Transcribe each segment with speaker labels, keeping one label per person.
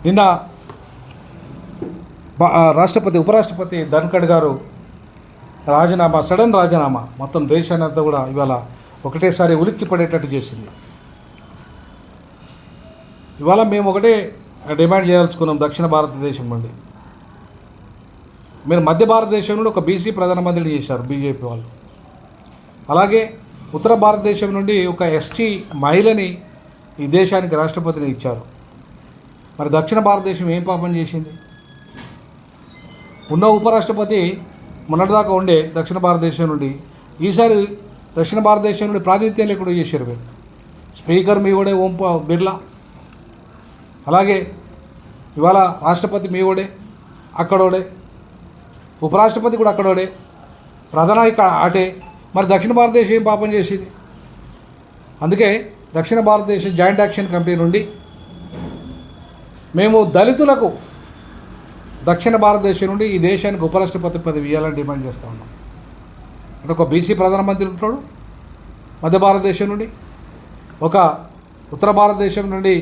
Speaker 1: నిన్న రాష్ట్రపతి ఉపరాష్ట్రపతి ధన్ఖడ్ గారు సడన్ రాజీనామా మొత్తం దేశాన్ని అంతా కూడా ఇవాళ ఒకటేసారి ఉలిక్కి పడేటట్టు చేసింది. ఇవాళ మేము ఒకటే డిమాండ్ చేయదలుచుకున్నాం దక్షిణ భారతదేశం నుండి. మీరు మధ్య భారతదేశం నుండి ఒక బీసీ ప్రధానమంత్రిని చేశారు బీజేపీ వాళ్ళు. అలాగే ఉత్తర భారతదేశం నుండి ఒక ఎస్టీ మహిళని ఈ దేశానికి రాష్ట్రపతిని ఇచ్చారు. మరి దక్షిణ భారతదేశం ఏం పాపం చేసింది? ఉన్న ఉపరాష్ట్రపతి మొన్నటిదాకా ఉండే దక్షిణ భారతదేశం నుండి ఈసారి దక్షిణ భారతదేశం నుండి ప్రాతినిధ్యం లేకుండా చేశారు. మీరు స్పీకర్ మీ కూడా ఓం బిర్లా, అలాగే ఇవాళ రాష్ట్రపతి మీ కూడా అక్కడోడే, ఉపరాష్ట్రపతి కూడా అక్కడోడే, ప్రధాని అటే. మరి దక్షిణ భారతదేశం ఏం పాపం చేసింది? అందుకే దక్షిణ భారతదేశం జాయింట్ యాక్షన్ కమిటీ నుండి మేము దళితులకు దక్షిణ భారతదేశం నుండి ఈ దేశానికి ఉపరాష్ట్రపతి పదవి ఇవ్వాలని డిమాండ్ చేస్తూ ఉన్నాం. అంటే ఒక బీసీ ప్రధానమంత్రి ఉంటాడు మధ్య భారతదేశం నుండి, ఒక ఉత్తర భారతదేశం నుండి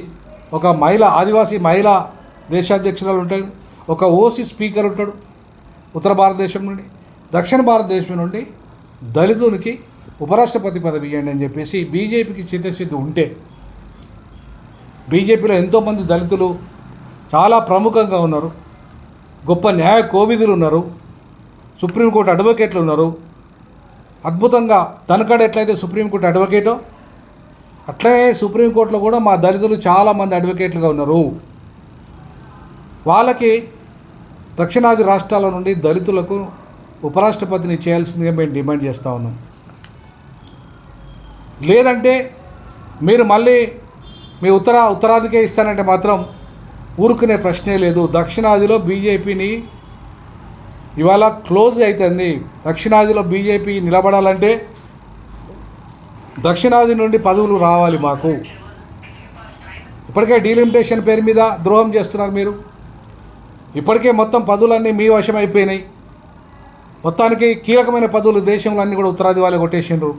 Speaker 1: ఒక ఆదివాసీ మహిళా దేశాధ్యక్షురాలు ఉంటాడు, ఒక ఓసీ స్పీకర్ ఉంటాడు ఉత్తర భారతదేశం నుండి. దక్షిణ భారతదేశం నుండి దళితునికి ఉపరాష్ట్రపతి పదవి ఇవ్వండి అని చెప్పేసి బీజేపీకి చిత్తశుద్ధి ఉంటే, బీజేపీలో ఎంతోమంది దళితులు చాలా ప్రముఖంగా ఉన్నారు, గొప్ప న్యాయ కోవిదులు ఉన్నారు, సుప్రీంకోర్టు అడ్వకేట్లు ఉన్నారు. అద్భుతంగా ధన్ఖడ్ ఎట్లయితే సుప్రీంకోర్టు అడ్వకేటో అట్లనే సుప్రీంకోర్టులో కూడా మా దళితులు చాలామంది అడ్వకేట్లుగా ఉన్నారు. వాళ్ళకి దక్షిణాది రాష్ట్రాల నుండి దళితులకు ఉపరాష్ట్రపతిని చేయాల్సిందిగా మేము డిమాండ్ చేస్తూ ఉన్నాం. లేదంటే మీరు మళ్ళీ మీ ఉత్తరాదికే ఇస్తానంటే మాత్రం ఊరుకునే ప్రశ్నే లేదు. దక్షిణాదిలో బీజేపీని ఇవాళ క్లోజ్ అవుతుంది. దక్షిణాదిలో బీజేపీ నిలబడాలంటే దక్షిణాది నుండి పదవులు రావాలి మాకు. ఇప్పటికే డీలిమిటేషన్ పేరు మీద ద్రోహం చేస్తున్నారు మీరు. ఇప్పటికే మొత్తం పదవులన్నీ మీ వశం అయిపోయినాయి. మొత్తానికి కీలకమైన పదవులు దేశంలో అన్నీ కూడా ఉత్తరాది వాళ్ళే కొట్టేసిండ్రు.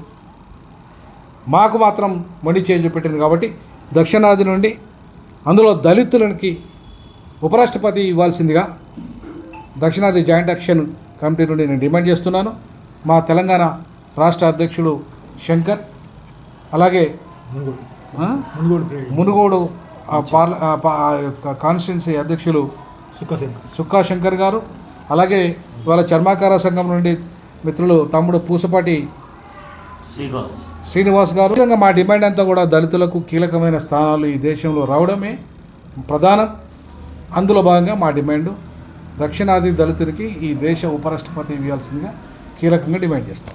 Speaker 1: మాకు మాత్రం మొండి చేయి చూపెట్టింది. కాబట్టి దక్షిణాది నుండి అందులో దళితులకి ఉపరాష్ట్రపతి ఇవ్వాల్సిందిగా దక్షిణాది జాయింట్ యాక్షన్ కమిటీ నుండి నేను డిమాండ్ చేస్తున్నాను. మా తెలంగాణ రాష్ట్ర అధ్యక్షుడు శంకర్, అలాగే మునుగోడు కాన్స్టిట్యున్సీ అధ్యక్షులు సుక్కా శంకర్ గారు, అలాగే ఇవాళ చర్మాకార సంఘం నుండి మిత్రులు తమ్ముడు పూసపాటి శ్రీనివాస్ గారు. ముఖ్యంగా మా డిమాండ్ అంతా కూడా దళితులకు కీలకమైన స్థానాలు ఈ దేశంలో రావడమే ప్రధానం. అందులో భాగంగా మా డిమాండ్ దక్షిణాది దళితులకి ఈ దేశ ఉపరాష్ట్రపతి ఇవ్వాల్సిందిగా కీలకంగా డిమాండ్ చేస్తాం.